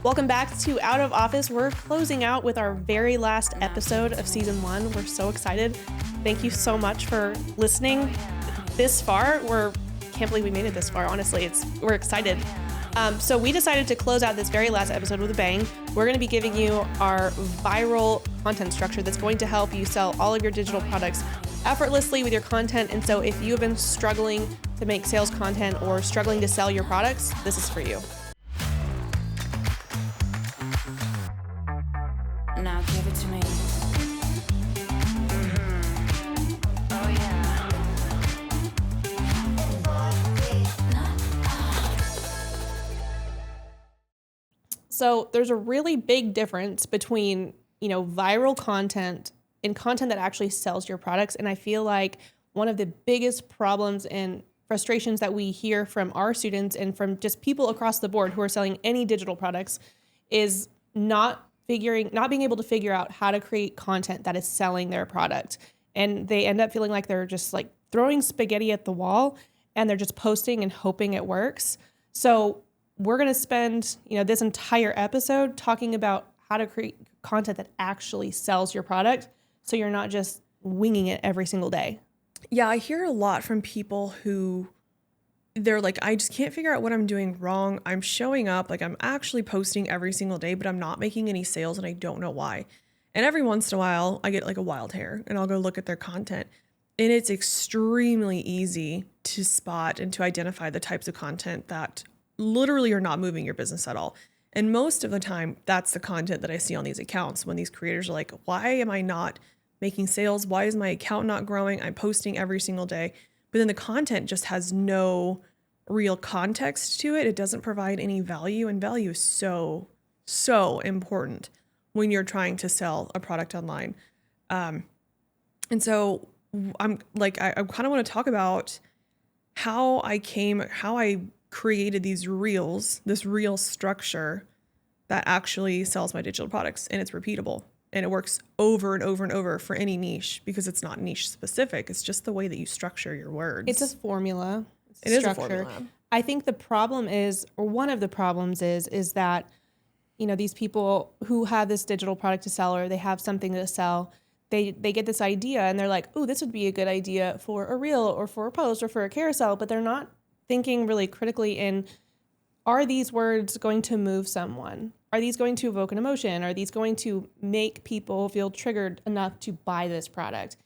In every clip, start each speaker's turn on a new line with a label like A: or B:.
A: Welcome back to Out of Office. We're closing out with our very last episode of season 1. We're so excited. Thank you so much for listening this far. Can't believe we made it this far. Honestly, we're excited. So we decided to close out this very last episode with a bang. We're going to be giving you our viral content structure that's going to help you sell all of your digital products effortlessly with your content. And so if you have been struggling to make sales content or struggling to sell your products, this is for you.
B: Now give it to me. Oh yeah.
A: So there's a really big difference between, viral content and content that actually sells your products. And I feel like one of the biggest problems and frustrations that we hear from our students and from just people across the board who are selling any digital products is not being able to figure out how to create content that is selling their product. And they end up feeling like they're just like throwing spaghetti at the wall and they're just posting and hoping it works. So we're going to spend, this entire episode talking about how to create content that actually sells your product, so you're not just winging it every single day.
C: Yeah, I hear a lot from people who they're like, I just can't figure out what I'm doing wrong. I'm showing up, like I'm actually posting every single day, but I'm not making any sales and I don't know why. And every once in a while, I get like a wild hair and I'll go look at their content. And it's extremely easy to spot and to identify the types of content that literally are not moving your business at all. And most of the time, that's the content that I see on these accounts when these creators are like, why am I not making sales? Why is my account not growing? I'm posting every single day. But then the content just has no real context to it. It doesn't provide any value. And value is so, so important when you're trying to sell a product online. And so I kind of want to talk about how I created these reels, this reel structure that actually sells my digital products, and it's repeatable and it works over and over and over for any niche because it's not niche specific. It's just the way that you structure your words.
A: It's a formula.
C: It is a formula.
A: I think the problem is, or one of the problems is that, these people who have this digital product to sell or they have something to sell, they get this idea and they're like, oh, this would be a good idea for a reel or for a post or for a carousel, but they're not thinking really critically in, are these words going to move someone? Are these going to evoke an emotion? Are these going to make people feel triggered enough to buy this product?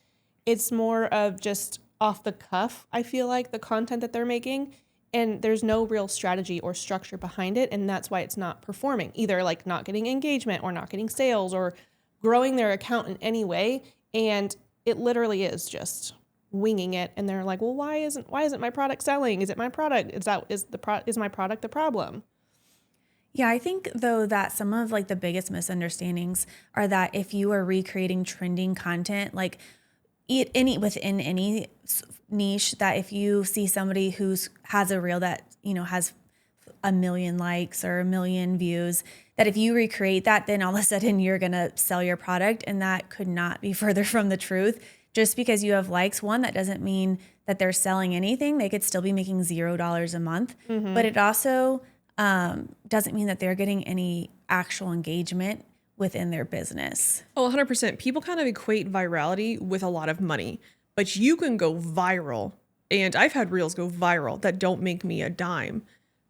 A: It's more of just off the cuff, I feel like, the content that they're making, and there's no real strategy or structure behind it, and that's why it's not performing, either like not getting engagement or not getting sales or growing their account in any way, and it literally is just winging it, and they're like, well, why isn't my product selling? Is it my product? Is my product the problem?
D: Yeah, I think though that some of like the biggest misunderstandings are that if you are recreating trending content, like within any niche, that if you see somebody has a reel that has 1 million likes or 1 million views, that if you recreate that, then all of a sudden you're gonna sell your product, and that could not be further from the truth. Just because you have likes, one, that doesn't mean that they're selling anything. They could still be making $0 a month, but it also doesn't mean that they're getting any actual engagement within their business.
C: Oh, 100%. People kind of equate virality with a lot of money, but you can go viral. And I've had reels go viral that don't make me a dime.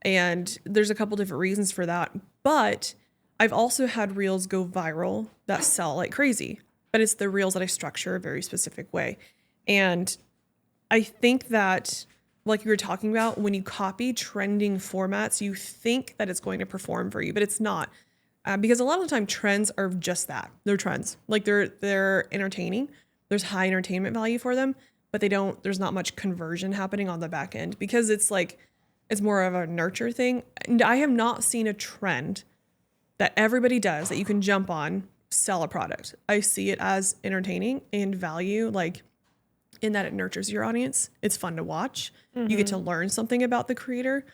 C: And there's a couple different reasons for that. But I've also had reels go viral that sell like crazy. But it's the reels that I structure a very specific way. And I think that, like you were talking about, when you copy trending formats, you think that it's going to perform for you, but it's not. Because a lot of the time trends are just that. They're trends. Like they're entertaining. There's high entertainment value for them, but there's not much conversion happening on the back end because it's more of a nurture thing. And I have not seen a trend that everybody does that you can jump on, sell a product. I see it as entertaining and value, like in that it nurtures your audience. It's fun to watch. You get to learn something about the creator,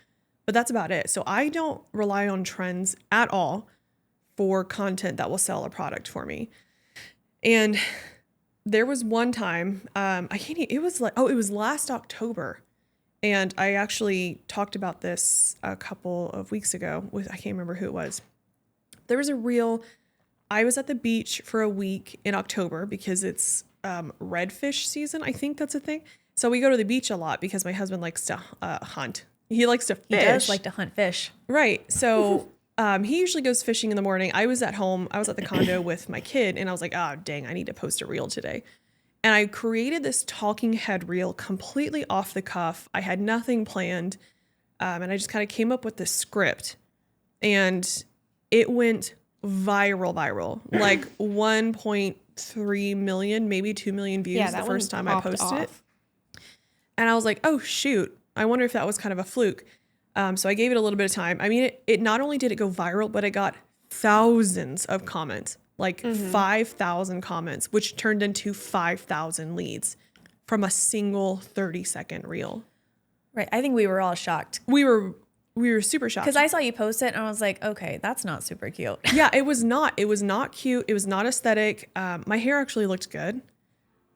C: but that's about it. So I don't rely on trends at all for content that will sell a product for me. And there was one time, it was last October. And I actually talked about this a couple of weeks ago with, I can't remember who it was. There was a reel. I was at the beach for a week in October because it's redfish season. I think that's a thing. So we go to the beach a lot because my husband likes to hunt. He likes to fish.
D: He does like to hunt fish.
C: Right. So he usually goes fishing in the morning. I was at home. I was at the condo with my kid, and I was like, oh, dang, I need to post a reel today. And I created this talking head reel completely off the cuff. I had nothing planned. And I just kind of came up with this script. And it went viral, like 1.3 million, maybe 2 million views the first time I posted it. And I was like, oh, shoot. I wonder if that was kind of a fluke. So I gave it a little bit of time. I mean, it not only did it go viral, but it got thousands of comments, like 5,000 comments, which turned into 5,000 leads from a single 30-second reel.
D: Right. I think we were all shocked.
C: We were super shocked.
D: Because I saw you post it and I was like, okay, that's not super cute.
C: Yeah, it was not. It was not cute. It was not aesthetic. My hair actually looked good,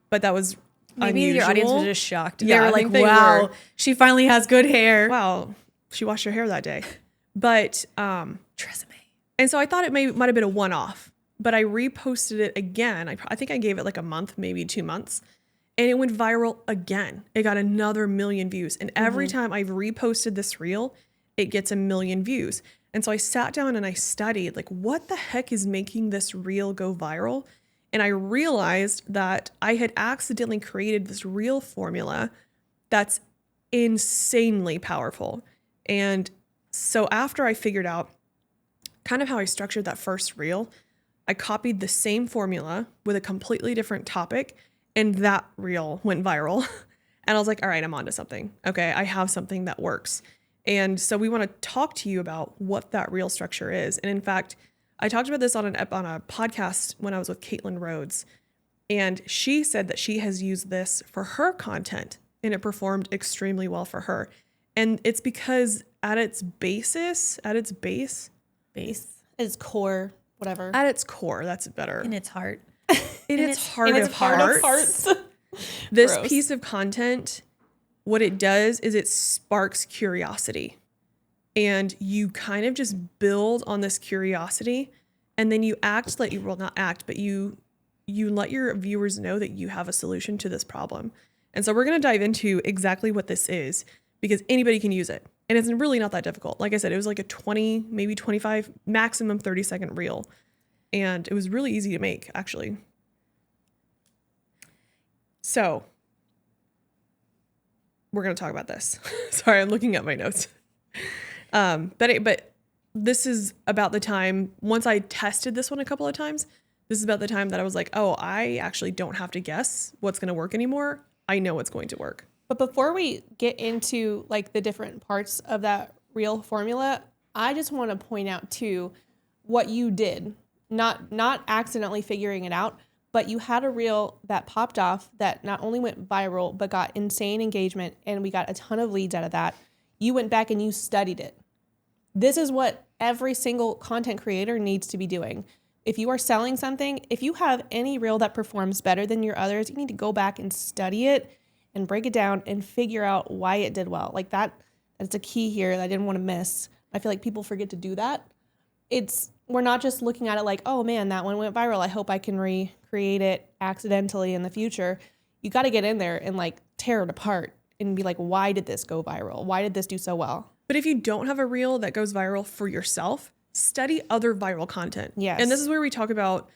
C: but that was
D: Maybe
C: unusual.
D: your audience was just shocked.
C: Yeah,
D: they were
C: I
D: like,
C: think they
D: wow,
C: were.
D: she finally has good hair.
C: Wow, she washed her hair that day. But
D: Tresemme.
C: and so I thought it might have been a one-off, but I reposted it again. I think I gave it like a month, maybe 2 months, and it went viral again. It got another 1 million views, and every time I've reposted this reel, it gets 1 million views. And so I sat down and I studied, like, what the heck is making this reel go viral? And I realized that I had accidentally created this reel formula that's insanely powerful. And so after I figured out kind of how I structured that first reel, I copied the same formula with a completely different topic, and that reel went viral. And I was like, all right, I'm onto something. Okay, I have something that works. And so we want to talk to you about what that reel structure is. And in fact, I talked about this on a podcast when I was with Caitlin Rhodes, and she said that she has used this for her content and it performed extremely well for her. And it's because at its
A: core, whatever.
C: At its core, that's better.
D: In its heart.
C: In its heart of
A: hearts.
C: hearts. This
A: Gross.
C: piece of content, what it does is it sparks curiosity. And you kind of just build on this curiosity, and then you act like not act, but you let your viewers know that you have a solution to this problem. And so we're going to dive into exactly what this is, because anybody can use it. And it's really not that difficult. Like I said, it was like a 20, maybe 25, maximum 30-second reel. And it was really easy to make, actually. So we're going to talk about this. Sorry, I'm looking at my notes. But this is about the time, once I tested this one a couple of times, this is about the time that I was like, oh, I actually don't have to guess what's going to work anymore. I know what's going to work.
A: But before we get into like the different parts of that reel formula, I just want to point out too what you did, not accidentally figuring it out, but you had a reel that popped off that not only went viral, but got insane engagement, and we got a ton of leads out of that. You went back and you studied it. This is what every single content creator needs to be doing. If you are selling something, if you have any reel that performs better than your others, you need to go back and study it and break it down and figure out why it did well. Like that's a key here that I didn't want to miss. I feel like people forget to do that. We're not just looking at it like, oh man, that one went viral. I hope I can recreate it accidentally in the future. You got to get in there and like tear it apart and be like, why did this go viral? Why did this do so well?
C: But if you don't have a reel that goes viral for yourself, study other viral content.
A: Yes.
C: And this is where we talk about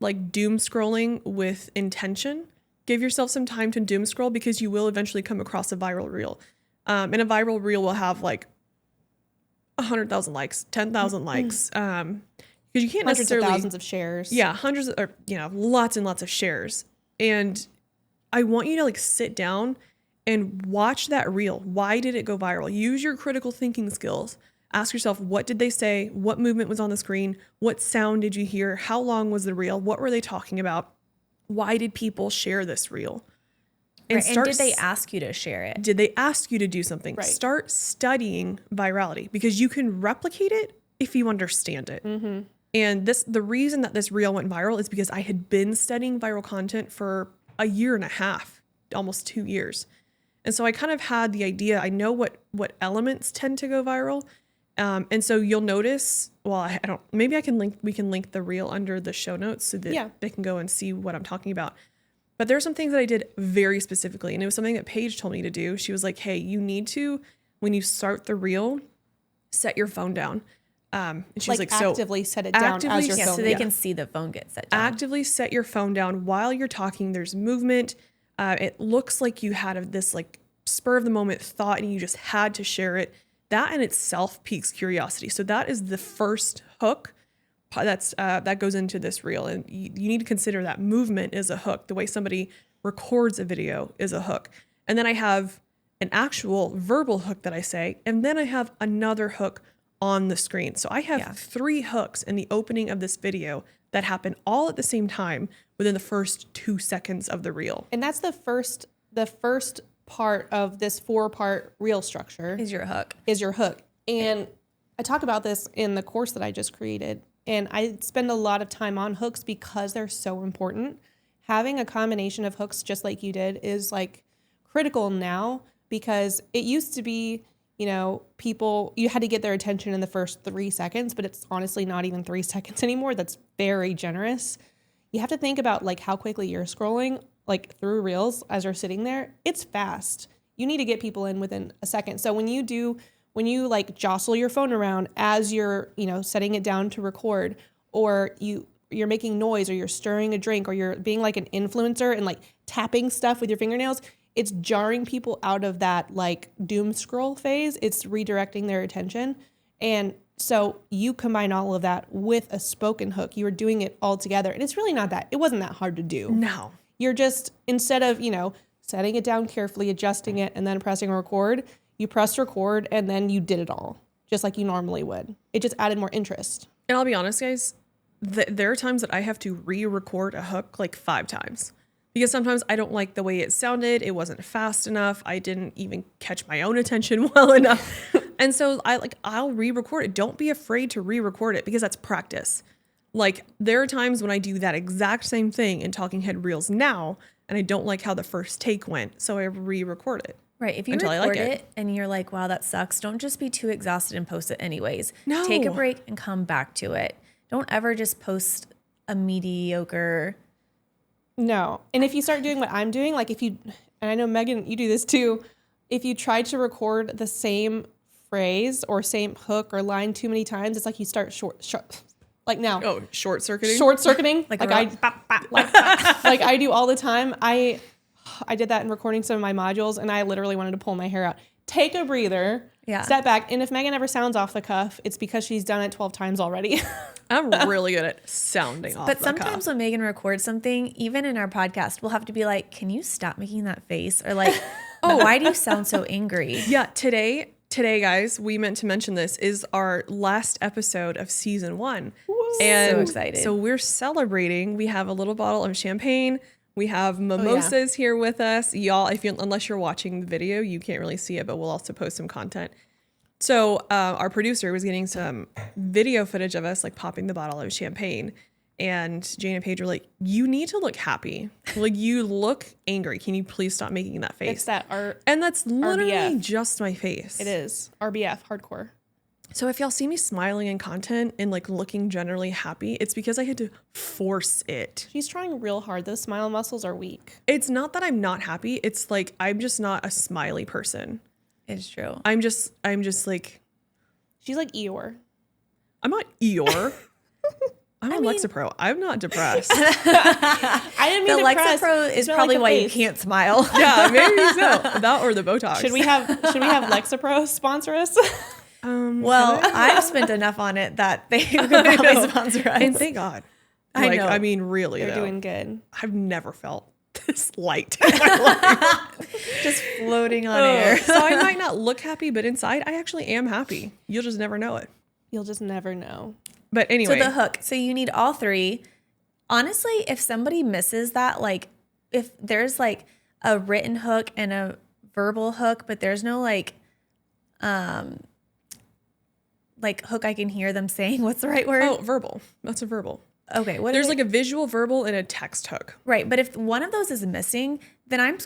C: like doom scrolling with intention. Give yourself some time to doom scroll, because you will eventually come across a viral reel. And a viral reel will have like 100,000 likes, 10,000 likes. Because you can't
A: Hundreds
C: necessarily
A: of thousands of shares.
C: Yeah, hundreds of, or lots and lots of shares. And I want you to like sit down and watch that reel. Why did it go viral? Use your critical thinking skills. Ask yourself, what did they say? What movement was on the screen? What sound did you hear? How long was the reel? What were they talking about? Why did people share this reel?
D: And did they ask you to share it?
C: Did they ask you to do something?
A: Right.
C: Start studying virality, because you can replicate it if you understand it.
A: Mm-hmm.
C: And the reason that this reel went viral is because I had been studying viral content for a year and a half, almost 2 years. And so I kind of had the idea, I know what elements tend to go viral. And so you'll notice, well, I don't, maybe we can link the reel under the show notes so that they can go and see what I'm talking about. But there's some things that I did very specifically, and it was something that Paige told me to do. She was like, hey, you need to, when you start the reel, set your phone down. And she was like,
A: actively set it down as your phone.
D: So they can see the phone get set down.
C: Actively set your phone down while you're talking. There's movement. It looks like you had this like spur of the moment thought and you just had to share it. That in itself piques curiosity. So that is the first hook that goes into this reel. And you need to consider that movement is a hook. The way somebody records a video is a hook. And then I have an actual verbal hook that I say, and then I have another hook on the screen. So I have 3 hooks in the opening of this video that happen all at the same time within the first 2 seconds of the reel.
A: And that's the first part of this 4-part reel structure.
D: Is your hook.
A: And I talk about this in the course that I just created. And I spend a lot of time on hooks because they're so important. Having a combination of hooks, just like you did, is like critical now, because it used to be, you know, people, you had to get their attention in the first 3 seconds, but it's honestly not even 3 seconds anymore. That's very generous. You have to think about like how quickly you're scrolling like through reels as you're sitting there. It's fast. You need to get people in within a second. So when you like jostle your phone around as you're, you know, setting it down to record, or you're making noise, or you're stirring a drink, or you're being like an influencer and like tapping stuff with your fingernails, it's jarring people out of that like doom scroll phase. It's redirecting their attention. And so you combine all of that with a spoken hook. You are doing it all together. And it's really it wasn't that hard to do.
C: No.
A: You're just, instead of, you know, setting it down carefully, adjusting it, and then pressing record, you pressed record and then you did it all just like you normally would. It just added more interest.
C: And I'll be honest, guys, there are times that I have to re-record a hook like 5 times. Because sometimes I don't like the way it sounded. It wasn't fast enough. I didn't even catch my own attention well enough. And so I'll re-record it. Don't be afraid to re-record it, because that's practice. Like, there are times when I do that exact same thing in Talking Head Reels now, and I don't like how the first take went. So I re-record it.
D: Right. If you record it and you're like, wow, that sucks, don't just be too exhausted and post it anyways.
C: No.
D: Take a break and come back to it. Don't ever just post a mediocre.
A: No. And if you start doing what I'm doing, like and I know Megan, you do this too, if you try to record the same phrase or same hook or line too many times, it's like you start short like now.
C: Oh, short-circuiting?
A: Short-circuiting.
D: Like
A: I do all the time. I did that in recording some of my modules, and I literally wanted to pull my hair out. Take a breather.
D: Yeah.
A: Step back. And if Megan ever sounds off the cuff, it's because she's done it 12 times already.
C: I'm really good at sounding off the cuff.
D: But sometimes when Megan records something, even in our podcast, we'll have to be like, can you stop making that face? Or like, why do you sound so angry?
C: Yeah, today, guys, we meant to mention this, is our last episode of season 1.
A: Woo.
C: And
D: so excited.
C: So we're celebrating. We have a little bottle of champagne. We have mimosas here with us. Y'all, unless you're watching the video, you can't really see it, but we'll also post some content. So our producer was getting some video footage of us like popping the bottle of champagne. And Jane and Paige were like, you need to look happy. Like, you look angry. Can you please stop making that face?
A: It's that
C: And that's literally
A: RBF.
C: just my face.
A: It is. RBF, hardcore.
C: So if y'all see me smiling in content and like looking generally happy, it's because I had to force it.
A: She's trying real hard. Those smile muscles are weak.
C: It's not that I'm not happy. It's like, I'm just not a smiley person.
D: It's true.
C: I'm just like,
A: She's like Eeyore.
C: I'm not Eeyore. I'm on Lexapro. I'm not depressed.
A: I didn't mean
D: The
A: depressed.
D: Lexapro is
A: It's not
D: probably
A: like
D: why
A: the
D: you
A: face.
D: can't smile.
C: Yeah, maybe so. That or the Botox.
A: Should we have Lexapro sponsor us?
D: Well, I've spent enough on it that they could probably sponsor us.
C: And thank God.
D: I know.
C: I mean, really,
A: You're
C: though.
A: doing good.
C: I've never felt this light in my life.
D: Just floating on air.
C: So I might not look happy, but inside I actually am happy. You'll just never know it.
A: You'll just never know.
C: But anyway.
D: So the hook. So you need all 3. Honestly, if somebody misses that, like if there's like a written hook and a verbal hook, but there's no like hook I can hear them saying, what's the right word?
C: Oh, verbal. That's a verbal.
D: Okay. What
C: There's
D: is
C: like a visual verbal and a text hook.
D: right. But if one of those is missing, then I'm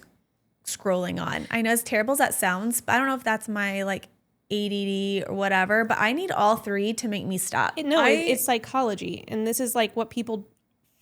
D: scrolling on. I know as terrible as that sounds, but I don't know if that's my like ADD or whatever, but I need all three to make me stop.
A: It's psychology. And this is like what people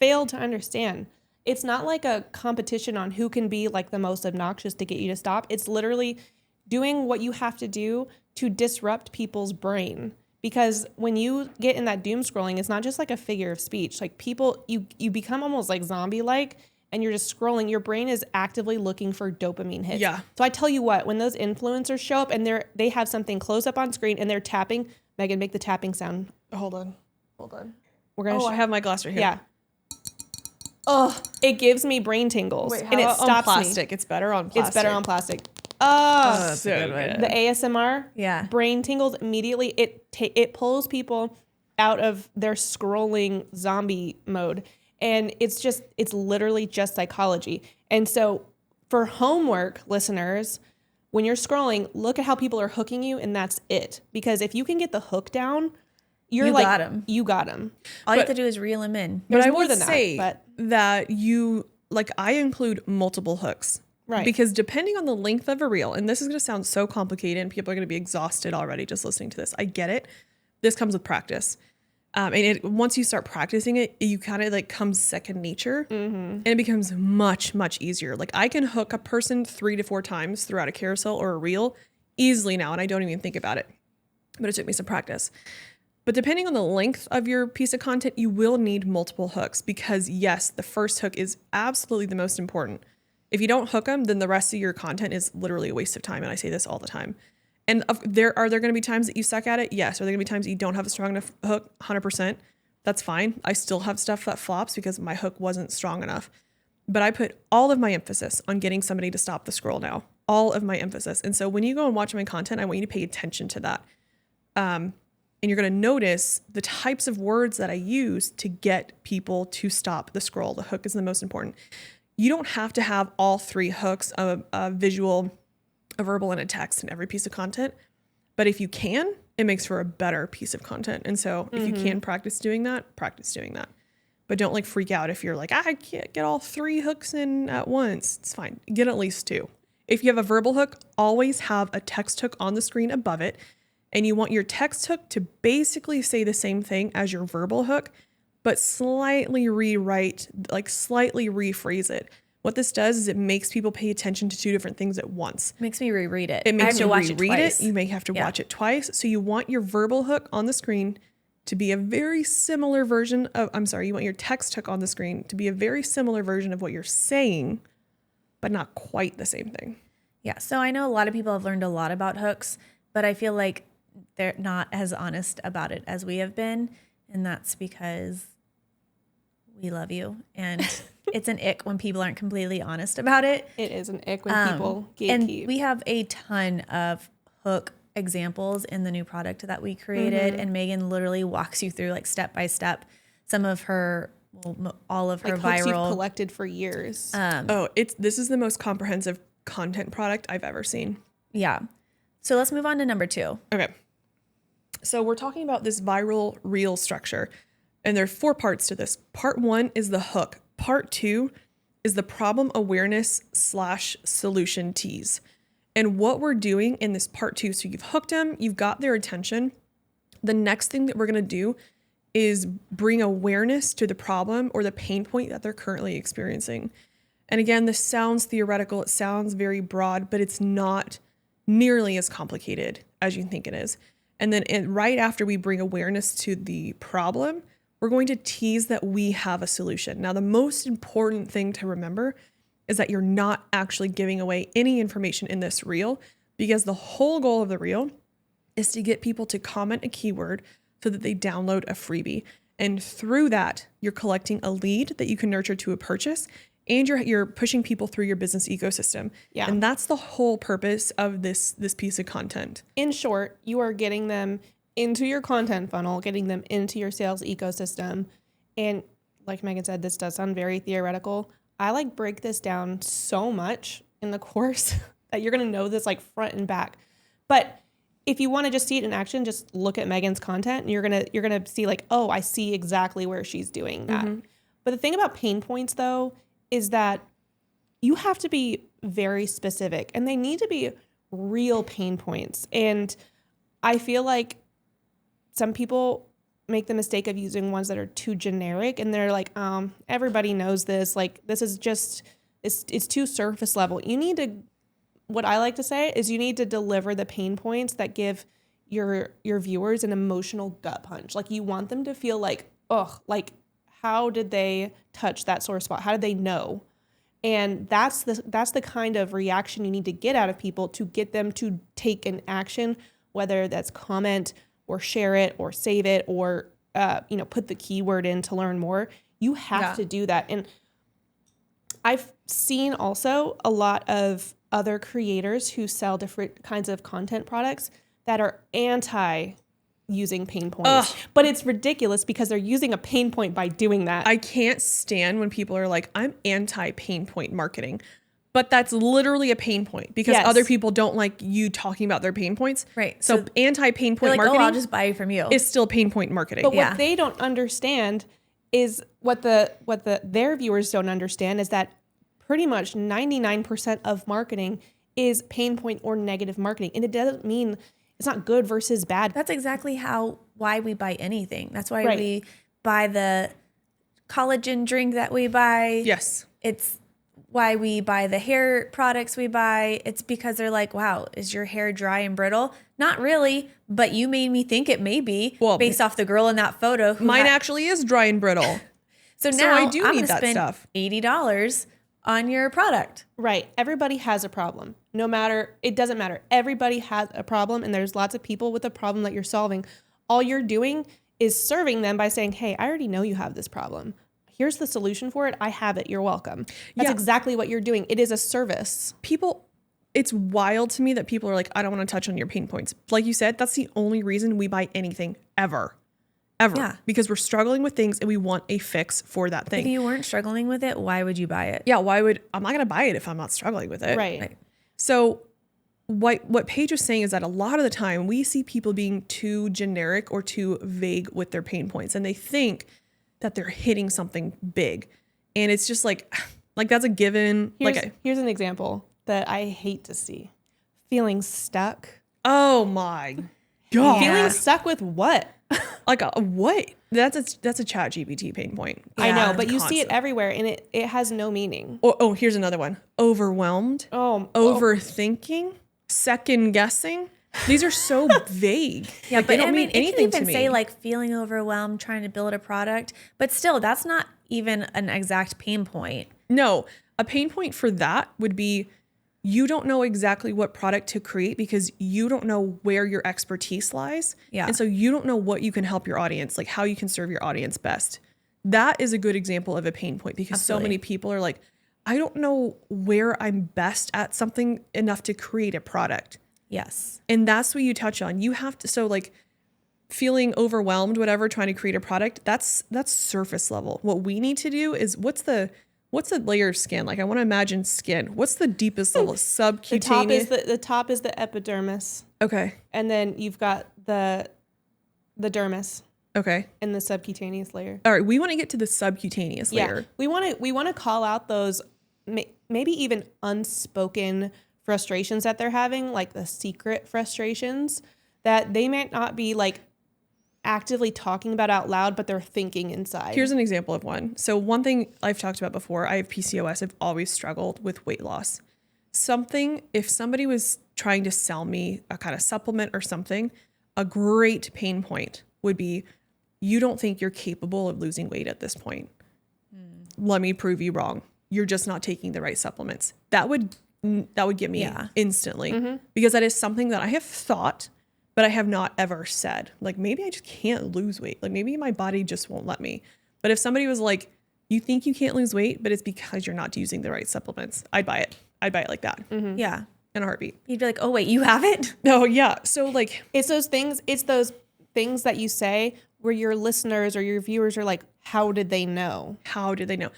A: fail to understand. It's not like a competition on who can be like the most obnoxious to get you to stop. It's literally doing what you have to do to disrupt people's brain. Because when you get in that doom scrolling, it's not just like a figure of speech. Like people, you become almost like zombie-like, and you're just scrolling. Your brain is actively looking for dopamine hits.
C: Yeah.
A: So I tell you what, when those influencers show up and they have something close up on screen and they're tapping, Megan, make the tapping sound.
C: Hold on.
A: We're gonna.
C: I have my glass right here.
A: Yeah. Oh, it gives me brain tingles.
C: Wait, how
A: and it
C: about on
A: stops
C: plastic?
A: me.
C: It's better on plastic.
A: It's better on plastic. Oh,
C: That's so good.
A: the ASMR.
D: Yeah.
A: Brain tingles immediately. It pulls people out of their scrolling zombie mode. And it's literally just psychology. And so for homework listeners, when you're scrolling, look at how people are hooking you, and that's it. Because if you can get the hook down, you're
D: You
A: like,
D: got 'em.
A: you got them.
D: All you have to do is reel them in.
C: But
A: There's
C: I
A: more
C: would
A: than that,
C: say
A: but-
C: that you, like, I include multiple hooks.
A: Right.
C: Because depending on the length of a reel, and this is going to sound so complicated and people are going to be exhausted already just listening to this. I get it. This comes with practice. Once you start practicing it, you kind of like comes second nature, and it becomes much, much easier. Like I can hook a person 3 to 4 times throughout a carousel or a reel easily now, and I don't even think about it. But it took me some practice. But depending on the length of your piece of content, you will need multiple hooks because yes, the first hook is absolutely the most important. If you don't hook them, then the rest of your content is literally a waste of time. And I say this all the time. And are there going to be times that you suck at it? Yes. Are there going to be times that you don't have a strong enough hook? 100%. That's fine. I still have stuff that flops because my hook wasn't strong enough. But I put all of my emphasis on getting somebody to stop the scroll now. All of my emphasis. And so when you go and watch my content, I want you to pay attention to that. And you're going to notice the types of words that I use to get people to stop the scroll. The hook is the most important. You don't have to have all 3 hooks, a visual, a verbal, and a text in every piece of content. But if you can, it makes for a better piece of content. And so if you can practice doing that, practice doing that. But don't like freak out if you're like, I can't get all 3 hooks in at once. It's fine. Get at least 2. If you have a verbal hook, always have a text hook on the screen above it. And you want your text hook to basically say the same thing as your verbal hook, but slightly rewrite, like slightly rephrase it. What this does is it makes people pay attention to 2 different things at once.
D: Makes me reread it.
C: It
D: I
C: makes
D: have to
C: you
D: watch it
C: reread
D: twice.
C: it. You may have to watch it twice. So you want your verbal hook on the screen to be a very similar version of, you want your text hook on the screen to be a very similar version of what you're saying, but not quite the same thing.
D: Yeah. So I know a lot of people have learned a lot about hooks, but I feel like they're not as honest about it as we have been. And that's because we love you. And it's an ick when people aren't completely honest about it.
A: It is an ick when people gatekeep.
D: And we have a ton of hook examples in the new product that we created. And Megan literally walks you through like step by step some of her, all of her
A: like hooks you've
D: viral.
A: collected for years.
C: This is the most comprehensive content product I've ever seen.
D: Yeah. So let's move on to number 2.
C: Okay. So we're talking about this viral reel structure, and there are 4 parts to this. Part 1 is the hook. Part 2 is the problem awareness / solution tease. And what we're doing in this part 2, so you've hooked them, you've got their attention. The next thing that we're going to do is bring awareness to the problem or the pain point that they're currently experiencing. And again, this sounds theoretical. It sounds very broad, but it's not nearly as complicated as you think it is. And then right after we bring awareness to the problem, we're going to tease that we have a solution. Now, the most important thing to remember is that you're not actually giving away any information in this reel, because the whole goal of the reel is to get people to comment a keyword so that they download a freebie. And through that, you're collecting a lead that you can nurture to a purchase, and you're pushing people through your business ecosystem.
A: Yeah.
C: And that's the whole purpose of this piece of content.
A: In short, you are getting them into your content funnel, getting them into your sales ecosystem. And like Megan said, this does sound very theoretical. I like break this down so much in the course that you're going to know this like front and back. But if you want to just see it in action, just look at Megan's content and you're going to see like, oh, I see exactly where she's doing that. But the thing about pain points though, is that you have to be very specific, and they need to be real pain points. And I feel like some people make the mistake of using ones that are too generic, and they're like, everybody knows this. Like, this is just, it's too surface level. You need to, what I like to say is you need to deliver the pain points that give your viewers an emotional gut punch. Like, you want them to feel like, ugh, like, how did they touch that sore spot? How did they know? And that's the kind of reaction you need to get out of people to get them to take an action, whether that's comment or share it or save it or, put the keyword in to learn more. You have to do that. And I've seen also a lot of other creators who sell different kinds of content products that are anti using pain points.
C: Ugh.
A: But it's ridiculous because they're using a pain point by doing that.
C: I can't stand when people are like, I'm anti pain point marketing. But that's literally a pain point because
A: Yes.
C: other people don't like you talking about their pain points.
D: Right.
C: So,
D: So
C: anti-pain
D: They're
C: point
D: like, oh,
C: marketing
D: I'll just buy from you.
C: is still pain point marketing.
A: But
D: Yeah.
A: what they don't understand is what their viewers don't understand is that pretty much 99% of marketing is pain point or negative marketing. And it doesn't mean it's not good versus bad.
D: That's exactly why we buy anything. That's why
A: Right.
D: we buy the collagen drink that we buy.
C: Yes.
D: It's why we buy the hair products we buy. It's because they're like, wow, is your hair dry and brittle? Not really, but you made me think it may be
C: Well,
D: based off the girl in that photo. Who
C: Mine
D: had-
C: actually is dry and brittle.
D: So
C: so
D: now
C: I do
D: I'm
C: need
D: gonna
C: that
D: spend
C: stuff.
D: $80 on your product.
A: Right. Everybody has a problem. No matter, it doesn't matter. Everybody has a problem, and there's lots of people with a problem that you're solving. All you're doing is serving them by saying, hey, I already know you have this problem. Here's the solution for it. I have it. You're welcome. That's
C: Yeah.
A: exactly what you're doing. It is a service.
C: People, it's wild to me that people are like, I don't want to touch on your pain points. Like you said, that's the only reason we buy anything ever.
D: Yeah.
C: Because we're struggling with things and we want a fix for that
D: If
C: thing.
D: you weren't struggling with it, why would you buy it?
C: Yeah, I'm not going to buy it if I'm not struggling with it.
A: Right.
C: So what Paige was saying is that a lot of the time we see people being too generic or too vague with their pain points, and they think that they're hitting something big. And it's just like that's a given.
A: Here's an example that I hate to see. Feeling stuck.
C: Oh my God.
A: Feeling stuck with what?
C: Like a what? That's a chat GPT pain point.
A: I know,
D: Yeah.
A: but you see it
C: Constant.
A: everywhere and it has no meaning.
C: Oh, here's another one. Overwhelmed.
A: Oh,
C: Overthinking. Second guessing. These are so vague.
D: Yeah,
C: Like,
D: but
C: they don't
D: I mean,
C: mean anything
D: it can even
C: to me.
D: say like feeling overwhelmed, trying to build a product, but still, that's not even an exact pain point.
C: No, a pain point for that would be you don't know exactly what product to create because you don't know where your expertise lies.
D: Yeah.
C: And so you don't know what you can help your audience, like how you can serve your audience best. That is a good example of a pain point because so
D: Absolutely.
C: many people are like, I don't know where I'm best at something enough to create a product.
D: Yes.
C: And that's what you touch on. You have to, so like feeling overwhelmed, whatever, trying to create a product, that's surface level. What we need to do is what's the layer of skin? Like I want to imagine skin. What's the deepest level?
A: the
C: Subcutaneous.
A: top is the epidermis,
C: Okay.
A: and then you've got the dermis
C: Okay.
A: and the subcutaneous layer.
C: All right. We want to get to the subcutaneous layer.
A: Yeah, we want to call out those maybe even unspoken frustrations that they're having, like the secret frustrations that they might not be like actively talking about out loud, but they're thinking inside.
C: Here's an example of one. So one thing I've talked about before, I have PCOS. I've always struggled with weight loss. If somebody was trying to sell me a kind of supplement or something, a great pain point would be, you don't think you're capable of losing weight at this point. Let me prove you wrong. You're just not taking the right supplements. That would get me instantly because that is something that I have thought, but I have not ever said. Like maybe I just can't lose weight. Like maybe my body just won't let me. But if somebody was like, you think you can't lose weight, but it's because you're not using the right supplements, I'd buy it. I'd buy it like that
D: Yeah.
C: in a heartbeat.
D: You'd be like, oh, wait, you have it?
C: No, yeah. So like,
A: It's those things that you say where your listeners or your viewers are like, how did they know?
C: how did they know?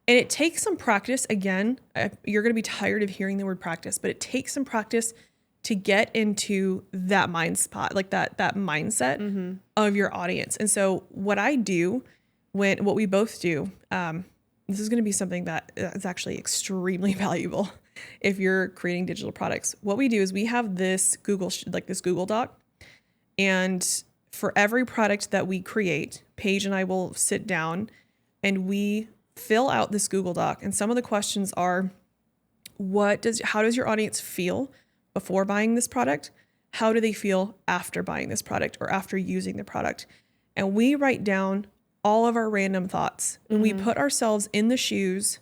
C: And it takes some practice. Again, you're going to be tired of hearing the word practice, but it takes some practice to get into that mind spot, like that mindset of your audience. And so what I do what we both do, this is going to be something that is actually extremely valuable if you're creating digital products. What we do is we have this Google Doc, And for every product that we create, Paige and I will sit down and we fill out this Google Doc. And some of the questions are, how does your audience feel before buying this product? How do they feel after buying this product or after using the product? And we write down all of our random thoughts and we put ourselves in the shoes,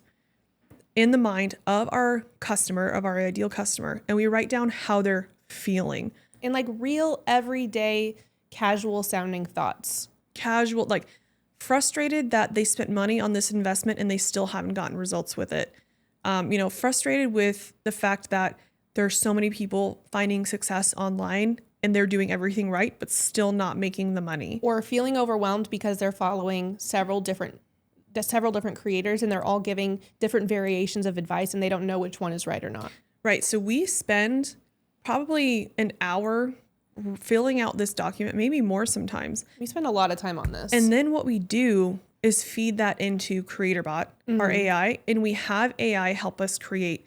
C: in the mind of our customer, of our ideal customer, and we write down how they're feeling.
A: And like real everyday casual sounding thoughts.
C: Casual, like frustrated that they spent money on this investment and they still haven't gotten results with it. Frustrated with the fact that there's so many people finding success online and they're doing everything right, but still not making the money.
A: Or feeling overwhelmed because they're following several different creators and they're all giving different variations of advice and they don't know which one is right or not.
C: Right. So we spend probably an hour filling out this document, maybe more sometimes.
A: We spend a lot of time on this.
C: And then what we do is feed that into CreatorBot, our AI, and we have AI help us create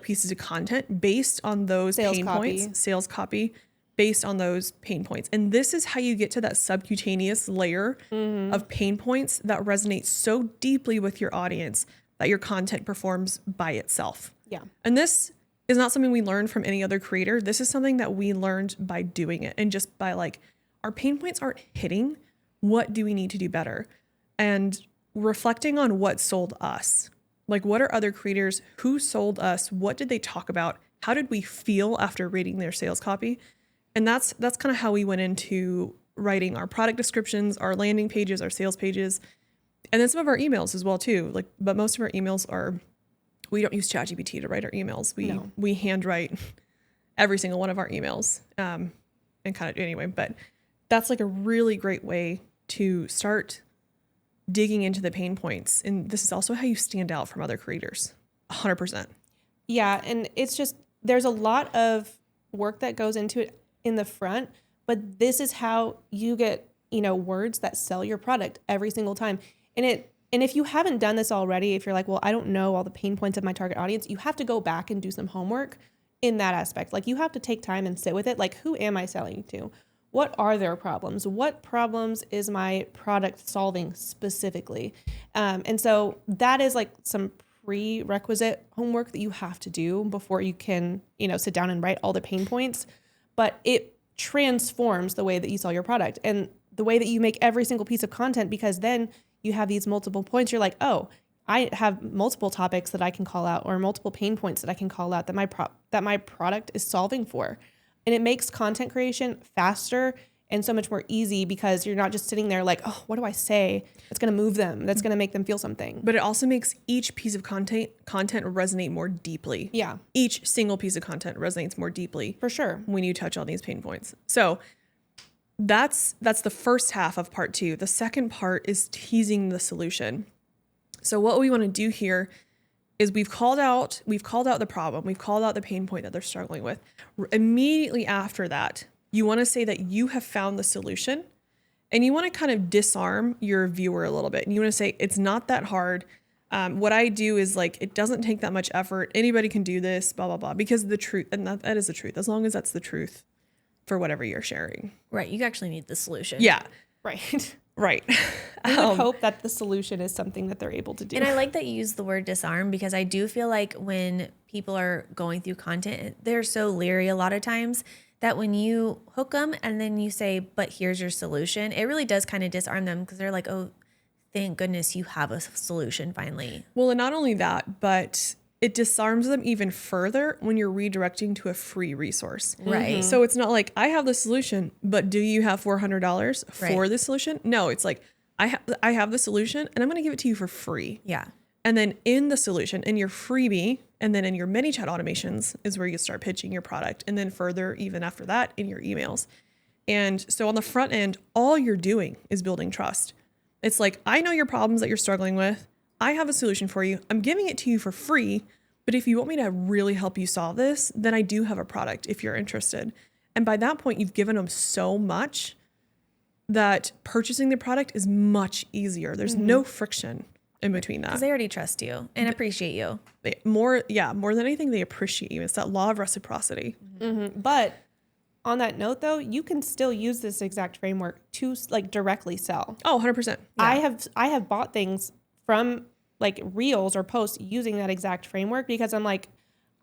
C: pieces of content based on those pain points, sales copy based on those pain points. And this is how you get to that subcutaneous layer of pain points that resonate so deeply with your audience that your content performs by itself.
A: Yeah.
C: And this is not something we learned from any other creator. This is something that we learned by doing it and just by our pain points aren't hitting. What do we need to do better? And reflecting on what sold us. What are other creators who sold us? What did they talk about? How did we feel after reading their sales copy? And that's kind of how we went into writing our product descriptions, our landing pages, our sales pages, and then some of our emails as well too. But most of our emails we don't use ChatGPT to write our emails. We handwrite every single one of our emails, and kind of anyway. But that's a really great way to start digging into the pain points. And this is also how you stand out from other creators. 100%.
A: Yeah. And it's just, there's a lot of work that goes into it in the front, but this is how you get, words that sell your product every single time. And if you haven't done this already, if you're like, well, I don't know all the pain points of my target audience, you have to go back and do some homework in that aspect. You have to take time and sit with it. Who am I selling to? What are their problems? What problems is my product solving specifically? And so that is some prerequisite homework that you have to do before you can, sit down and write all the pain points. But it transforms the way that you sell your product and the way that you make every single piece of content, because then you have these multiple points. You're like, oh, I have multiple topics that I can call out or multiple pain points that I can call out that my product is solving for. And it makes content creation faster and so much more easy because you're not just sitting there oh, what do I say that's going to move them, that's going to make them feel something.
C: But it also makes each piece of content resonate more deeply.
A: Yeah.
C: Each single piece of content resonates more deeply.
A: For sure.
C: When you touch on these pain points. So that's the first half of part 2. The second part is teasing the solution. So what we want to do here is we've called out the problem, we've called out the pain point that they're struggling with. Immediately after that, you want to say that you have found the solution, and you want to kind of disarm your viewer a little bit. And you want to say, it's not that hard. What I do is it doesn't take that much effort. Anybody can do this, blah, blah, blah, because the truth, and that is the truth, as long as that's the truth for whatever you're sharing.
D: Right. You actually need the solution.
C: Yeah.
A: Right.
C: Right.
A: I would hope that the solution is something that they're able to do.
D: And I like that you use the word disarm, because I do feel like when people are going through content, they're so leery a lot of times that when you hook them and then you say, but here's your solution, it really does kind of disarm them, because they're like, oh, thank goodness you have a solution finally.
C: Well, and not only that, but it disarms them even further when you're redirecting to a free resource.
D: Right.
C: So it's not I have the solution, but do you have $400 for the solution? No, it's I have the solution and I'm going to give it to you for free.
D: Yeah.
C: And then in the solution, in your freebie, and then in your many chat automations is where you start pitching your product. And then further, even after that, in your emails. And so on the front end, all you're doing is building trust. It's I know your problems that you're struggling with. I have a solution for you. I'm giving it to you for free. But if you want me to really help you solve this, then I do have a product if you're interested. And by that point, you've given them so much that purchasing the product is much easier. There's no friction in between that.
D: Because they already trust you and appreciate you.
C: More than anything, they appreciate you. It's that law of reciprocity.
A: Mm-hmm. But on that note though, you can still use this exact framework to like directly sell.
C: Oh, 100%.
A: I have bought things from like reels or posts using that exact framework because I'm like,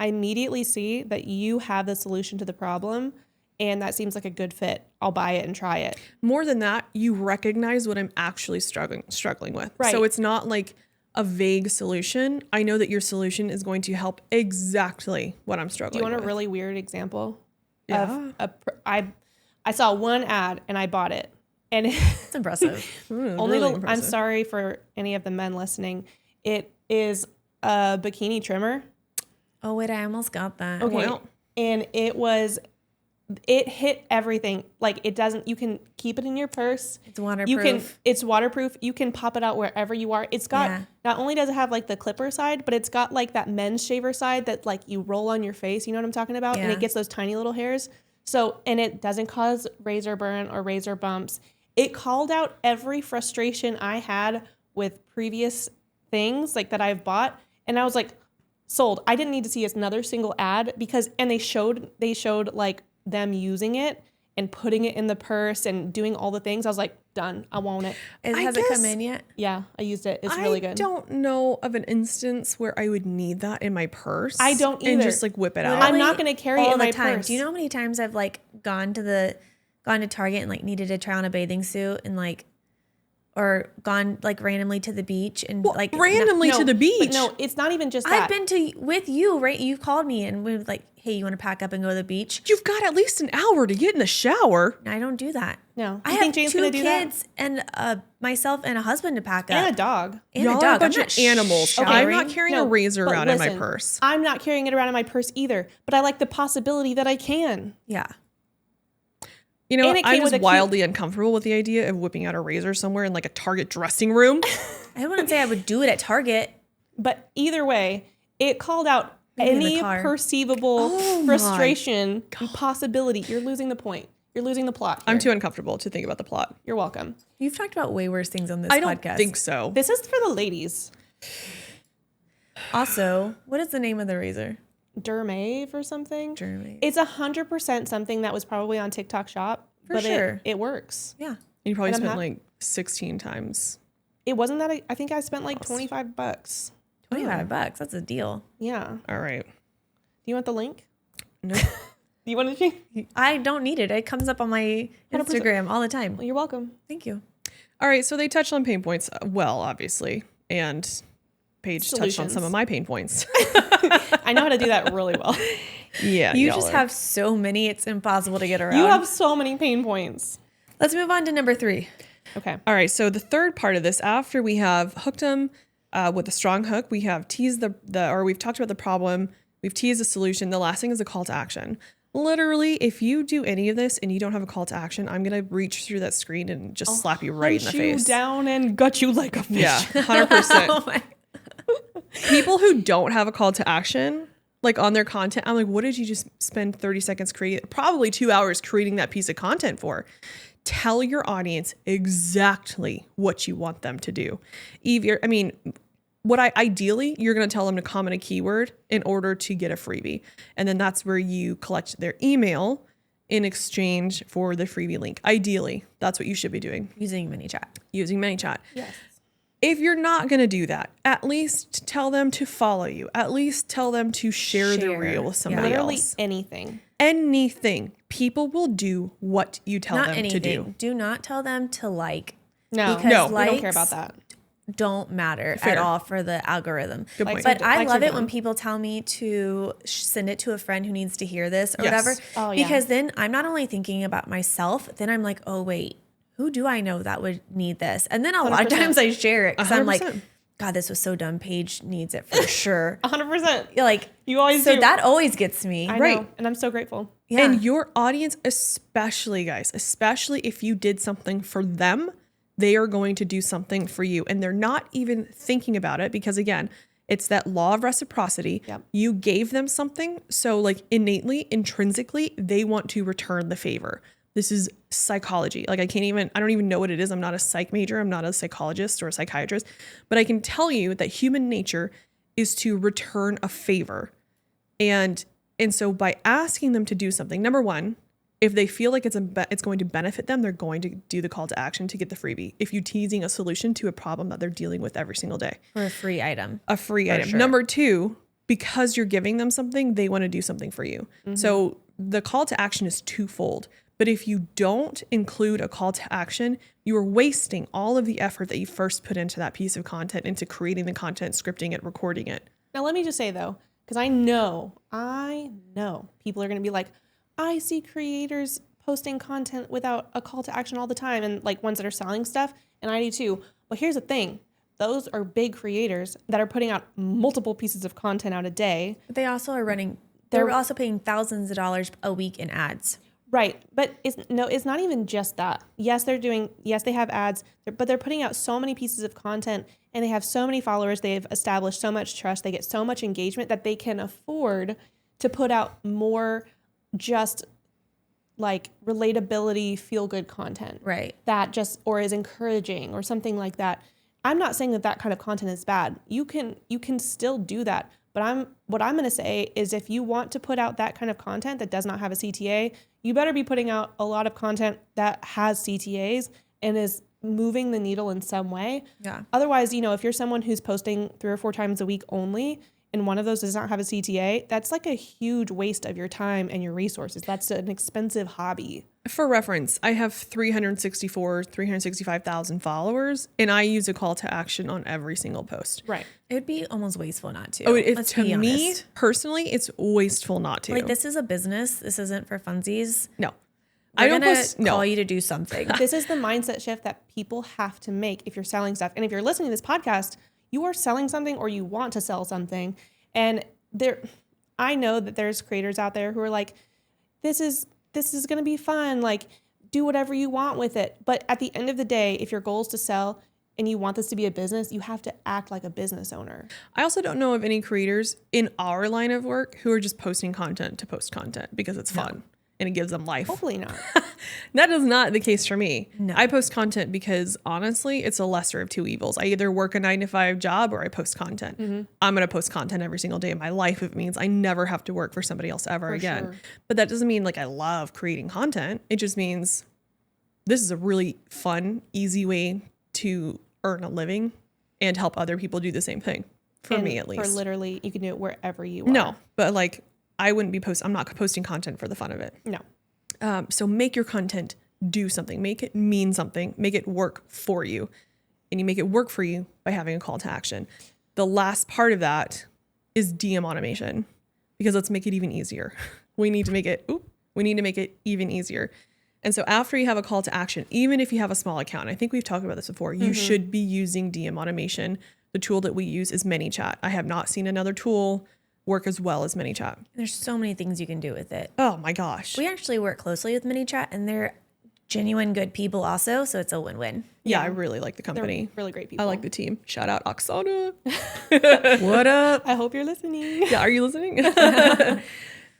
A: I immediately see that you have the solution to the problem and that seems like a good fit. I'll buy it and try it.
C: More than that, you recognize what I'm actually struggling with.
A: Right.
C: So it's not like a vague solution. I know that your solution is going to help exactly what I'm
A: Do
C: struggling
A: you want
C: with.
A: a really weird example?
C: Yeah.
A: I saw one ad and I bought it. And
D: It's impressive.
A: only
C: Really
A: I'm
C: impressive.
A: sorry for any of the men listening. It is a bikini trimmer.
D: Oh, wait, I almost got that.
A: Okay.
C: Well.
A: And it hit everything. Like it doesn't, you can keep it in your purse.
D: It's waterproof.
A: It's waterproof. You can pop it out wherever you are. It's got, not only does it have like the clipper side, but it's got like that men's shaver side that like you roll on your face. You know what I'm talking about? And
D: Yeah.
A: it gets those tiny little hairs. So, and it doesn't cause razor burn or razor bumps. It called out every frustration I had with previous things like that I've bought. And I was like, sold. I didn't need to see another single ad because, and they showed like them using it and putting it in the purse and doing all the things. I was like, done. I want it.
D: Has it come in yet?
A: Yeah, I used it. It's really good.
C: I don't know of an instance where I would need that in my purse.
A: I don't
C: And
A: either.
C: just like whip it out.
A: I'm not going to carry it
D: all
A: in
D: the
A: my
D: time.
A: purse.
D: Do you know how many times I've like gone to Target and like needed to try on a bathing suit and like, or gone like randomly to the beach and like
C: randomly to the beach.
A: But no, it's not even just that.
D: I've been with you, right? You called me and we were like, hey, you want to pack up and go to the beach?
C: You've got at least an hour to get in the shower.
D: I don't do that.
A: No.
D: I
A: You
D: have
A: think Jane's
D: 2
A: gonna do that?
D: kids and myself and a husband to pack up.
A: And a dog.
D: And
C: Y'all
D: a
C: are
D: dog.
C: a bunch
D: I'm
C: of
D: not
C: animals. I'm
D: showering.
C: not carrying a
A: No,
C: razor
A: but
C: around in my
A: listen,
C: purse.
A: I'm not carrying it around in my purse either, but I like the possibility that I can.
D: Yeah.
C: You know,
A: And it
C: I'm
A: came with
C: just
A: a cute-
C: wildly uncomfortable with the idea of whipping out a razor somewhere in like a Target dressing room.
D: I wouldn't say I would do it at Target.
A: But either way, it called out
D: Maybe in the
A: any
D: car.
A: perceivable
C: Oh my
A: frustration and possibility. You're losing the point. You're losing the plot.
C: I'm
A: here.
C: too uncomfortable to think about the plot.
A: You're welcome.
D: You've talked about way worse things on this
C: I don't
D: podcast.
C: think so.
A: This is for the ladies.
D: Also, what is the name of the razor?
A: Dermave or something.
D: Dermave.
A: It's 100% something that was probably on TikTok Shop.
D: For
A: but
D: sure.
A: it works.
D: Yeah.
C: You probably
A: And I'm
C: spent
A: not-
C: like 16 times.
A: It wasn't that. I think I spent like $25.
D: $25. That's a deal.
A: Yeah.
C: All right.
A: Do you want the link?
C: No.
A: Do you want to change?
D: I don't need it. It comes up on my
A: 100%.
D: Instagram all the time.
A: You're welcome.
D: Thank you.
C: All right. So they touched on pain points well, obviously. And Paige touched on
A: Solutions.
C: some of my pain points.
A: I know how to do that really well.
C: Yeah.
D: You
C: y'all
D: just
C: are.
D: have so many, it's impossible to get around.
A: You have so many pain points.
D: Let's move on to number 3.
A: Okay.
C: All right. So the third part of this, after we have hooked them with a strong hook, we have teased or we've talked about the problem, we've teased the solution. The last thing is a call to action. Literally, if you do any of this and you don't have a call to action, I'm gonna reach through that screen and just slap you right in the
A: Hunt you
C: face.
A: down and gut you like a fish.
C: Yeah, 100%.
D: Oh my.
C: People who don't have a call to action, like on their content, I'm like, what did you just spend 30 seconds creating? Probably 2 hours creating that piece of content for. Tell your audience exactly what you want them to do. Ideally, you're going to tell them to comment a keyword in order to get a freebie. And then that's where you collect their email in exchange for the freebie link. Ideally, that's what you should be doing
D: Using ManyChat.
C: using ManyChat.
A: Yes.
C: If you're not going to do that, at least tell them to follow you. At least tell them to share the
D: Share.
C: reel with somebody
A: Literally
C: else.
A: anything.
C: Anything. People will do what you tell
D: Not
C: them
D: anything.
C: to do.
D: Do not tell them to like.
A: No,
D: Because
C: No.
A: we don't care
D: likes
A: about that.
D: Don't matter
C: Fair.
D: at all for the algorithm.
C: Good point.
D: But I
A: Likes
D: love
A: are
D: it when
A: dumb.
D: people tell me to send it to a friend who needs to hear this or
C: Yes.
D: whatever.
A: Oh, yeah.
D: Because then I'm not only thinking about myself, then I'm like, oh, wait, who do I know that would need this? And then a lot of
A: 100%.
D: times I share it because I'm like,
C: 100%.
D: God, this was so dumb. Paige needs it for sure.
A: 100%.
D: Like,
A: You always
D: so
A: do.
D: that always gets me.
A: I
C: Right.
A: know, and I'm so grateful.
D: Yeah.
C: And your audience, especially guys, especially if you did something for them, they are going to do something for you. And they're not even thinking about it because, again, it's that law of reciprocity.
A: Yep.
C: You gave them something. So, like, innately, intrinsically, they want to return the favor. This is psychology. Like, I don't even know what it is. I'm not a psych major. I'm not a psychologist or a psychiatrist. But I can tell you that human nature is to return a favor. And so by asking them to do something, number one, if they feel like it's going to benefit them, they're going to do the call to action to get the freebie. If you're teasing a solution to a problem that they're dealing with every single day.
D: Or a free item.
C: A free item.
D: sure.
C: Number 2, because you're giving them something, they want to do something for you. So the call to action is twofold. But if you don't include a call to action, you are wasting all of the effort that you first put into that piece of content, into creating the content, scripting it, recording it.
A: Now, let me just say though, because I know people are going to be like, I see creators posting content without a call to action all the time, and like ones that are selling stuff, and I do too. But here's the thing. Those are big creators that are putting out multiple pieces of content out a day.
D: But they also are they're also paying thousands of dollars a week in ads.
A: Right. But it's not even just that. Yes, they have ads, but they're putting out so many pieces of content, and they have so many followers. They've established so much trust. They get so much engagement that they can afford to put out more just like relatability, feel good content.
D: Right.
A: That just, or is encouraging or something like that. I'm not saying that kind of content is bad. You can still do that. But what I'm going to say is, if you want to put out that kind of content that does not have a CTA, you better be putting out a lot of content that has CTAs and is moving the needle in some way.
D: Yeah.
A: Otherwise, if you're someone who's posting 3 or 4 times a week only, and one of those does not have a CTA, that's like a huge waste of your time and your resources. That's an expensive hobby.
C: For reference, I have 365,000 followers, and I use a call to action on every single post.
A: Right.
D: It would be almost wasteful not to.
C: Oh,
D: Let's
C: to
D: be
C: me,
D: honest.
C: personally, it's wasteful not to.
D: Like, this is a business. This isn't for funsies.
C: No.
D: I don't
C: post.
D: call
C: No.
D: you to do something.
A: This is the mindset shift that people have to make if you're selling stuff. And if you're listening to this podcast, you are selling something or you want to sell something. And I know that there's creators out there who are like, this is going to be fun. Like, do whatever you want with it. But at the end of the day, if your goal is to sell and you want this to be a business, you have to act like a business owner.
C: I also don't know of any creators in our line of work who are just posting content to post content because it's fun and it gives them life.
A: Hopefully not.
C: That is not the case for me.
D: No.
C: I post content because honestly, it's a lesser of two evils. I either work a 9-to-5 job or I post content. I'm going to post content every single day of my life if it means I never have to work for somebody else ever again.
A: Sure.
C: But that doesn't mean like I love creating content. It just means this is a really fun, easy way to earn a living and help other people do the same thing. For me, at least.
A: For literally, you can do it wherever you are.
C: No, but like I'm not posting content for the fun of it.
A: No.
C: So make your content do something, make it mean something, make it work for you. And you make it work for you by having a call to action. The last part of that is DM automation, because let's make it even easier. We need to make it even easier. And so after you have a call to action, even if you have a small account, I think we've talked about this before, you should be using DM automation. The tool that we use is ManyChat. I have not seen another tool work as well as ManyChat.
D: There's so many things you can do with it.
C: Oh my gosh.
D: We actually work closely with ManyChat, and they're genuine good people also, so it's a win-win.
C: Yeah, I really like the company.
A: They're really great people.
C: I like the team. Shout out Oksana.
D: What up?
A: I hope you're listening.
C: Yeah, are you listening?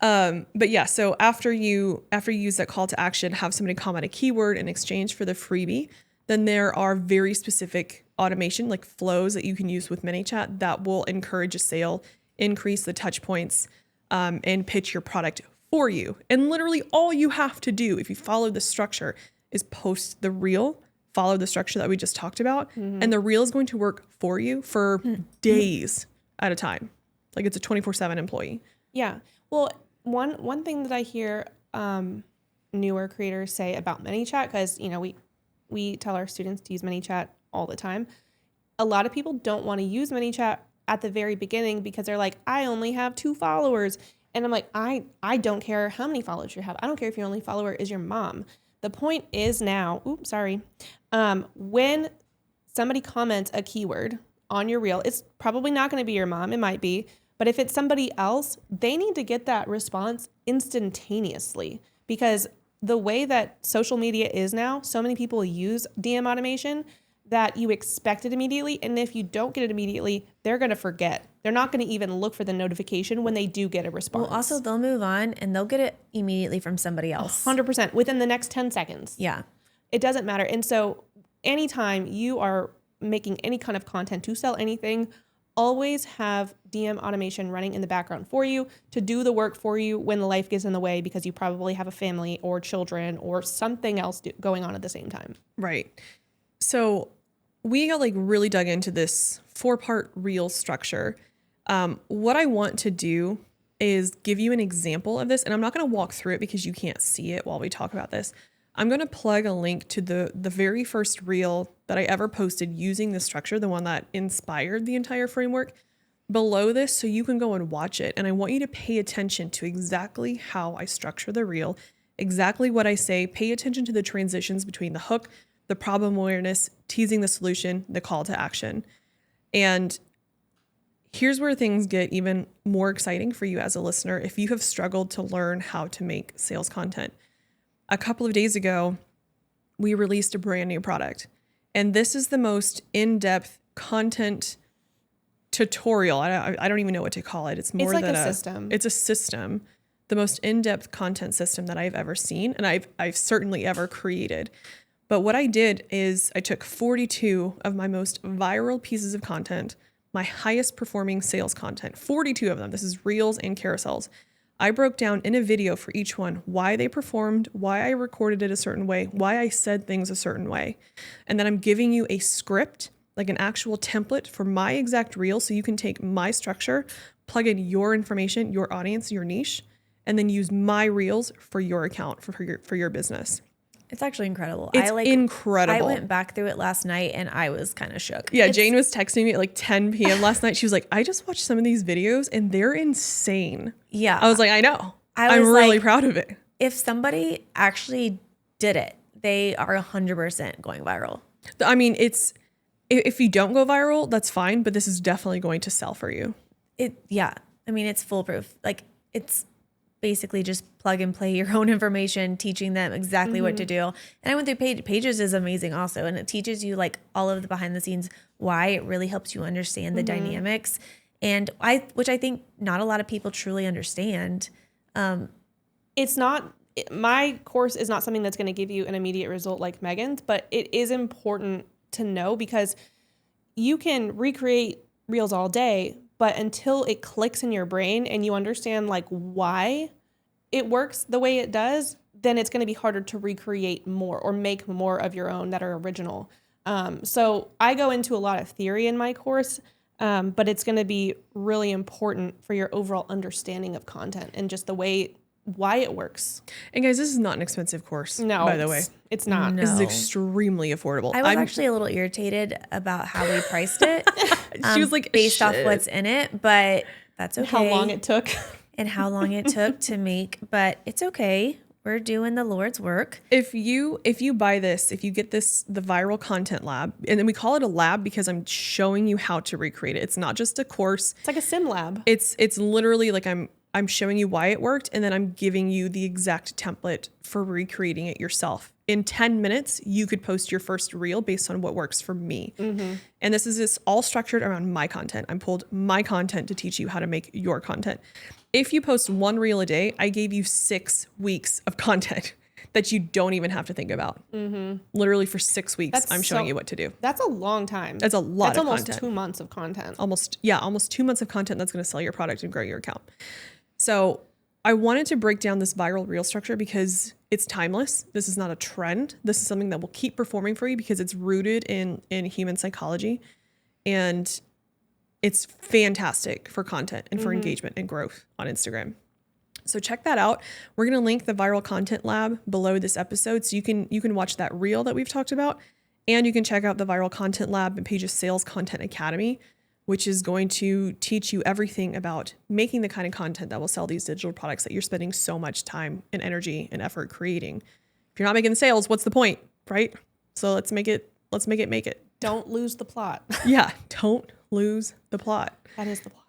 C: But yeah, so after you use that call to action, have somebody comment a keyword in exchange for the freebie, then there are very specific automation, like flows that you can use with ManyChat that will encourage a sale, increase the touch points, and pitch your product for you. And literally all you have to do, if you follow the structure, is post the reel, follow the structure that we just talked about, and the reel is going to work for you for days at a time. Like it's a 24/7 employee.
A: Yeah. Well, one thing that I hear newer creators say about ManyChat, because we tell our students to use ManyChat all the time. A lot of people don't want to use ManyChat at the very beginning because they're like, I only have 2 followers. And I'm like, I don't care how many followers you have. I don't care if your only follower is your mom. The point is now, when somebody comments a keyword on your reel, it's probably not going to be your mom. It might be. But if it's somebody else, they need to get that response instantaneously, because the way that social media is now, so many people use DM automation that you expect it immediately. And if you don't get it immediately, they're going to forget. They're not going to even look for the notification when they do get a response.
D: Well, also, they'll move on and they'll get it immediately from somebody else.
A: 100% within the next 10 seconds.
D: Yeah.
A: It doesn't matter. And so anytime you are making any kind of content to sell anything, always have DM automation running in the background for you to do the work for you when life gets in the way, because you probably have a family or children or something else going on at the same time.
C: Right. So we got like really dug into this 4-part reel structure. What I want to do is give you an example of this, and I'm not going to walk through it because you can't see it while we talk about this. I'm going to plug a link to the very first reel that I ever posted using this structure, the one that inspired the entire framework, below this so you can go and watch it. And I want you to pay attention to exactly how I structure the reel, exactly what I say. Pay attention to the transitions between the hook, the problem awareness, teasing the solution, the call to action. And here's where things get even more exciting for you as a listener if you have struggled to learn how to make sales content. A couple of days ago, we released a brand new product. And this is the most in-depth content tutorial. I don't even know what to call it. It's more
A: like
C: than
A: a system.
C: It's a system. The most in-depth content system that I've ever seen and I've certainly ever created. But what I did is I took 42 of my most viral pieces of content, my highest performing sales content, 42 of them. This is reels and carousels. I broke down in a video for each one why they performed, why I recorded it a certain way, why I said things a certain way. And then I'm giving you a script, like an actual template for my exact reel, so you can take my structure, plug in your information, your audience, your niche, and then use my reels for your account, for your business.
D: It's actually incredible.
C: It's incredible.
D: I went back through it last night and I was kind of shook.
C: Yeah, Jane was texting me at like 10 p.m. last night. She was like, I just watched some of these videos and they're insane.
D: Yeah.
C: I was like, I know.
D: I'm
C: really proud of it.
D: If somebody actually did it, they are 100% going viral.
C: I mean, if you don't go viral, that's fine, but this is definitely going to sell for you.
D: Yeah. I mean, it's foolproof. Like, it's basically just plug and play your own information, teaching them exactly what to do. And I went through Pages is amazing also. And it teaches you like all of the behind the scenes, why it really helps you understand the dynamics. And which I think not a lot of people truly understand.
A: It's not, my course is not something that's going to give you an immediate result like Megan's, but it is important to know, because you can recreate reels all day, but until it clicks in your brain and you understand like why it works the way it does, then it's going to be harder to recreate more or make more of your own that are original. So I go into a lot of theory in my course, but it's going to be really important for your overall understanding of content and just the way why it works.
C: And guys, this is not an expensive course.
A: No,
C: by the way,
A: it's not.
C: This is extremely affordable.
D: I was actually a little irritated about how we priced it.
C: She was like,
D: based off what's in it, but that's okay.
A: How long it took.
D: And how long it took to make, but it's okay. We're doing the Lord's work.
C: If you buy this, if you get this, the viral content lab, and then we call it a lab because I'm showing you how to recreate it. It's not just a course.
A: It's like a sim lab.
C: It's literally like I'm showing you why it worked, and then I'm giving you the exact template for recreating it yourself. In 10 minutes, you could post your first reel based on what works for me. And this is all structured around my content. I pulled my content to teach you how to make your content. If you post one reel a day, I gave you 6 weeks of content that you don't even have to think about. Literally for 6 weeks, I'm showing you what to do.
A: That's a long time.
C: That's a lot of content.
A: That's almost 2 months of content.
C: Almost 2 months of content that's going to sell your product and grow your account. So I wanted to break down this viral reel structure because it's timeless. This is not a trend. This is something that will keep performing for you because it's rooted in human psychology, and it's fantastic for content and for engagement and growth on Instagram. So check that out. We're going to link the viral content lab below this episode, so you can watch that reel that we've talked about, and you can check out the viral content lab and Page's Sales Content Academy, which is going to teach you everything about making the kind of content that will sell these digital products that you're spending so much time and energy and effort creating. If you're not making sales, what's the point, right? So let's make it.
A: Don't lose the plot.
C: Yeah, don't lose the plot.
A: That is the plot.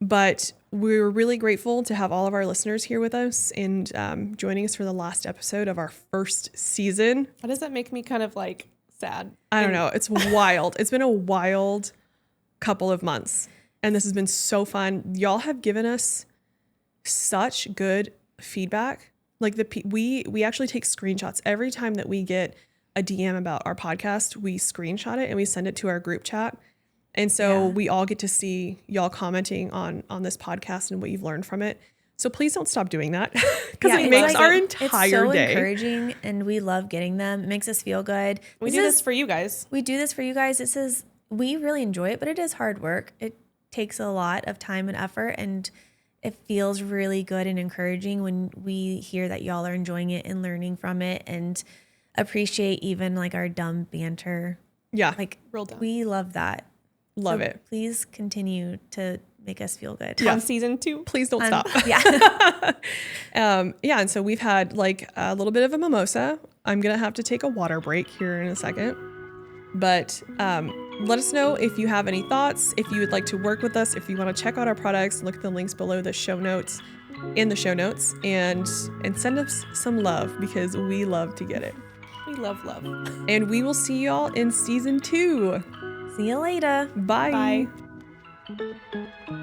C: But we're really grateful to have all of our listeners here with us and joining us for the last episode of our first season.
A: Why does that make me kind of like sad?
C: I don't know. It's wild. It's been a wild couple of months, and this has been so fun. Y'all have given us such good feedback. Like we actually take screenshots every time that we get a DM about our podcast. We screenshot it and we send it to our group chat, And so
D: Yeah.
C: we all get to see y'all commenting on this podcast and what you've learned from it. So please don't stop doing that because it
D: it's
C: makes our
D: it's
C: entire
D: so
C: day.
D: encouraging, and we love getting them. It makes us feel good.
A: We do this for you guys.
D: We do this for you guys. This is, we really enjoy it, but it is hard work. It takes a lot of time and effort, and it feels really good and encouraging when we hear that y'all are enjoying it and learning from it and appreciate even like our dumb banter.
C: Yeah,
D: Like,
A: Real dumb.
D: we love that.
C: love
D: So
C: it.
D: Please continue to make us feel good.
A: On season 2.
C: Please don't stop.
D: Yeah.
C: Yeah, and so we've had like a little bit of a mimosa. I'm gonna have to take a water break here in a second. But let us know if you have any thoughts, if you would like to work with us, if you want to check out our products, look at the links below the show notes, in the show notes, and send us some love because we love to get it.
A: We love love.
C: And we will see y'all in season 2.
D: See you later.
C: Bye.
A: Bye.